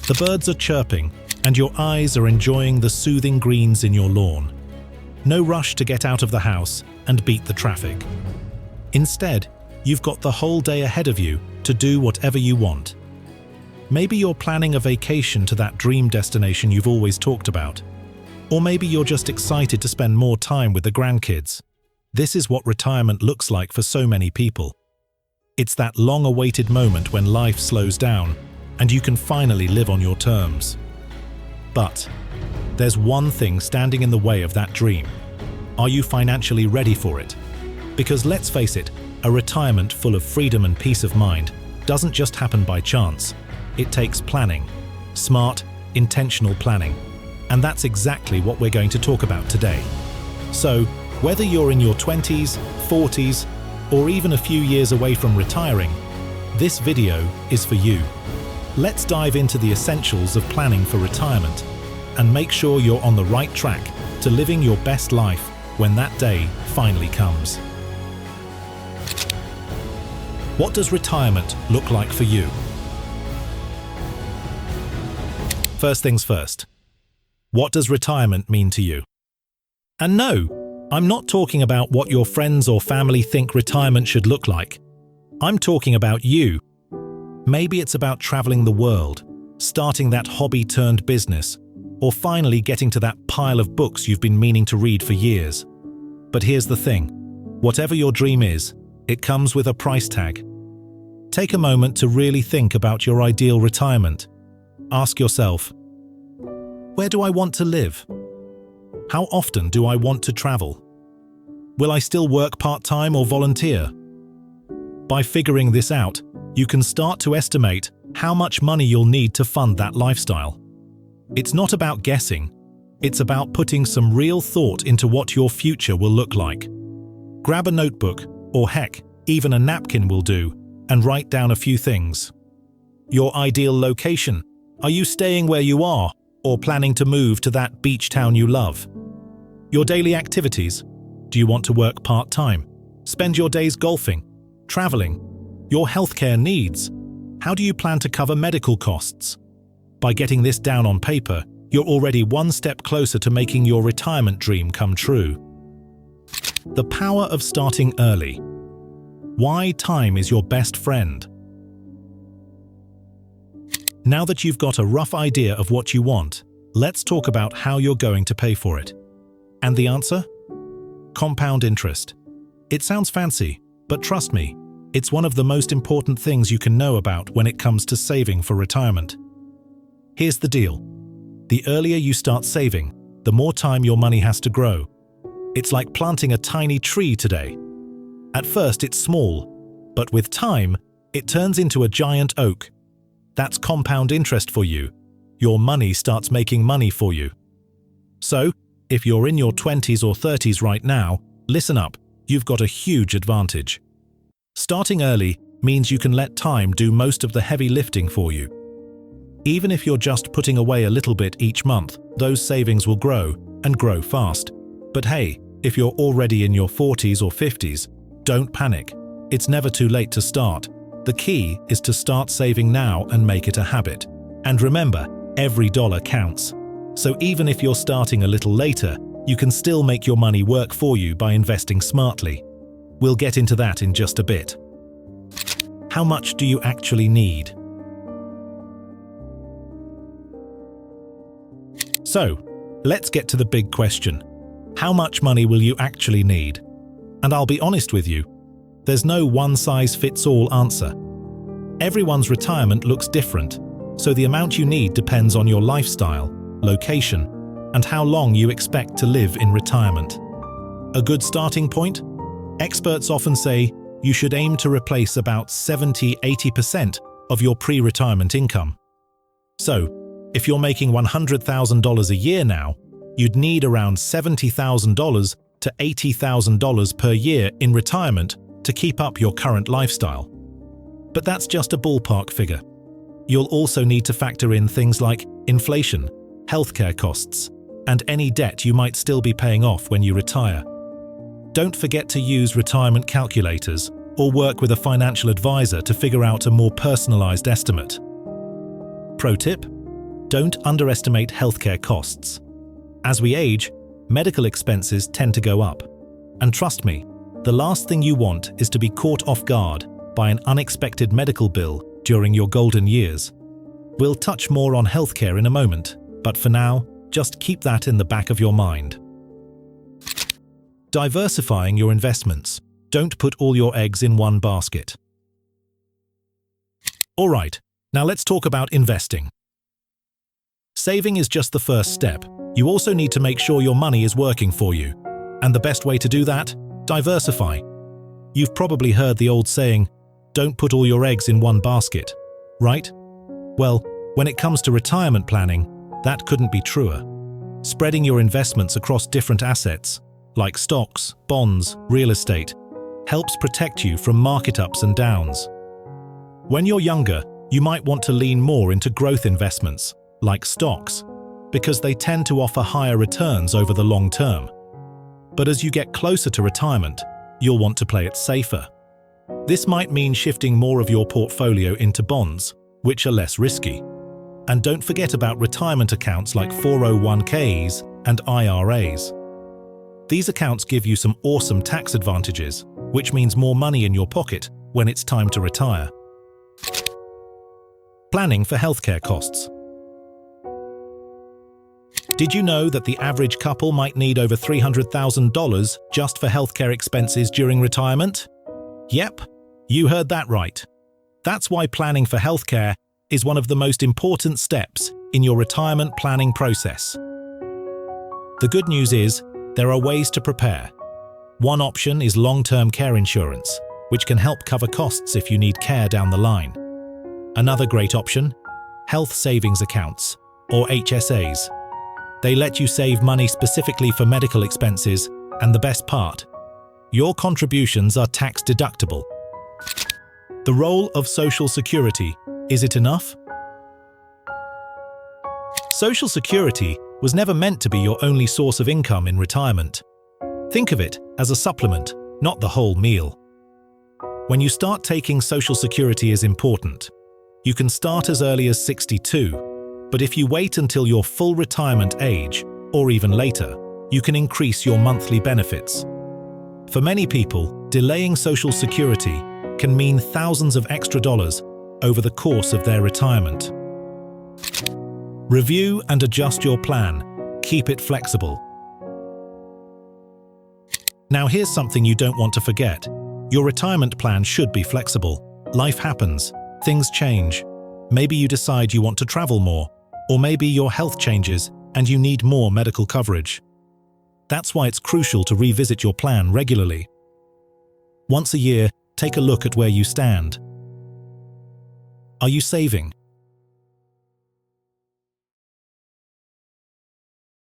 The birds are chirping, and your eyes are enjoying the soothing greens in your lawn. No rush to get out of the house and beat the traffic. Instead, you've got the whole day ahead of you to do whatever you want. Maybe you're planning a vacation to that dream destination you've always talked about. Or maybe you're just excited to spend more time with the grandkids. This is what retirement looks like for so many people. It's that long-awaited moment when life slows down and you can finally live on your terms. But there's one thing standing in the way of that dream. Are you financially ready for it? Because let's face it, a retirement full of freedom and peace of mind doesn't just happen by chance. It takes planning, smart, intentional planning. And that's exactly what we're going to talk about today. So, whether you're in your 20s, 40s, or even a few years away from retiring, this video is for you. Let's dive into the essentials of planning for retirement and make sure you're on the right track to living your best life when that day finally comes. What does retirement look like for you? First things first. What does retirement mean to you? And no, I'm not talking about what your friends or family think retirement should look like. I'm talking about you. Maybe it's about traveling the world, starting that hobby-turned-business, or finally getting to that pile of books you've been meaning to read for years. But here's the thing. Whatever your dream is, it comes with a price tag. Take a moment to really think about your ideal retirement. Ask yourself, where do I want to live? How often do I want to travel? Will I still work part-time or volunteer? By figuring this out, you can start to estimate how much money you'll need to fund that lifestyle. It's not about guessing, it's about putting some real thought into what your future will look like. Grab a notebook, or heck, even a napkin will do, and write down a few things. Your ideal location. Are you staying where you are, or planning to move to that beach town you love? Your daily activities. Do you want to work part-time? Spend your days golfing, traveling? Your healthcare needs. How do you plan to cover medical costs? By getting this down on paper, you're already one step closer to making your retirement dream come true. The power of starting early. Why time is your best friend. Now that you've got a rough idea of what you want, let's talk about how you're going to pay for it. And the answer? Compound interest. It sounds fancy, but trust me, it's one of the most important things you can know about when it comes to saving for retirement. Here's the deal. The earlier you start saving, the more time your money has to grow. It's like planting a tiny tree today. At first it's small, but with time, it turns into a giant oak. That's compound interest for you. Your money starts making money for you. So, if you're in your 20s or 30s right now, listen up, you've got a huge advantage. Starting early means you can let time do most of the heavy lifting for you. Even if you're just putting away a little bit each month, those savings will grow, and grow fast. But hey, if you're already in your 40s or 50s, don't panic. It's never too late to start. The key is to start saving now and make it a habit. And remember, every dollar counts. So even if you're starting a little later, you can still make your money work for you by investing smartly. We'll get into that in just a bit. How much do you actually need? So, let's get to the big question. How much money will you actually need? And I'll be honest with you, there's no one-size-fits-all answer. Everyone's retirement looks different, so the amount you need depends on your lifestyle, location, and how long you expect to live in retirement. A good starting point? Experts often say you should aim to replace about 70–80% of your pre-retirement income. So, if you're making $100,000 a year now, you'd need around $70,000 to $80,000 per year in retirement to keep up your current lifestyle. But that's just a ballpark figure. You'll also need to factor in things like inflation, healthcare costs, and any debt you might still be paying off when you retire. Don't forget to use retirement calculators or work with a financial advisor to figure out a more personalized estimate. Pro tip: don't underestimate healthcare costs. As we age, medical expenses tend to go up. And trust me, the last thing you want is to be caught off guard by an unexpected medical bill during your golden years. We'll touch more on healthcare in a moment, but for now, just keep that in the back of your mind. Diversifying your investments. Don't put all your eggs in one basket. All right, now let's talk about investing. Saving is just the first step. You also need to make sure your money is working for you. And the best way to do that? Diversify. You've probably heard the old saying, don't put all your eggs in one basket, right? Well, when it comes to retirement planning, that couldn't be truer. Spreading your investments across different assets, like stocks, bonds, real estate, helps protect you from market ups and downs. When you're younger, you might want to lean more into growth investments, like stocks, because they tend to offer higher returns over the long term. But as you get closer to retirement, you'll want to play it safer. This might mean shifting more of your portfolio into bonds, which are less risky. And don't forget about retirement accounts like 401ks and IRAs. These accounts give you some awesome tax advantages, which means more money in your pocket when it's time to retire. Planning for healthcare costs. Did you know that the average couple might need over $300,000 just for healthcare expenses during retirement? Yep, you heard that right. That's why planning for healthcare is one of the most important steps in your retirement planning process. The good news is, there are ways to prepare. One option is long-term care insurance, which can help cover costs if you need care down the line. Another great option, health savings accounts, or HSAs. They let you save money specifically for medical expenses, and the best part, your contributions are tax deductible. The role of Social Security, is it enough? Social Security was never meant to be your only source of income in retirement. Think of it as a supplement, not the whole meal. When you start taking Social Security is important. You can start as early as 62, but if you wait until your full retirement age, or even later, you can increase your monthly benefits. For many people, delaying Social Security can mean thousands of extra dollars over the course of their retirement. Review and adjust your plan. Keep it flexible. Now here's something you don't want to forget. Your retirement plan should be flexible. Life happens. Things change. Maybe you decide you want to travel more, or maybe your health changes and you need more medical coverage. That's why it's crucial to revisit your plan regularly. Once a year, take a look at where you stand. Are you saving?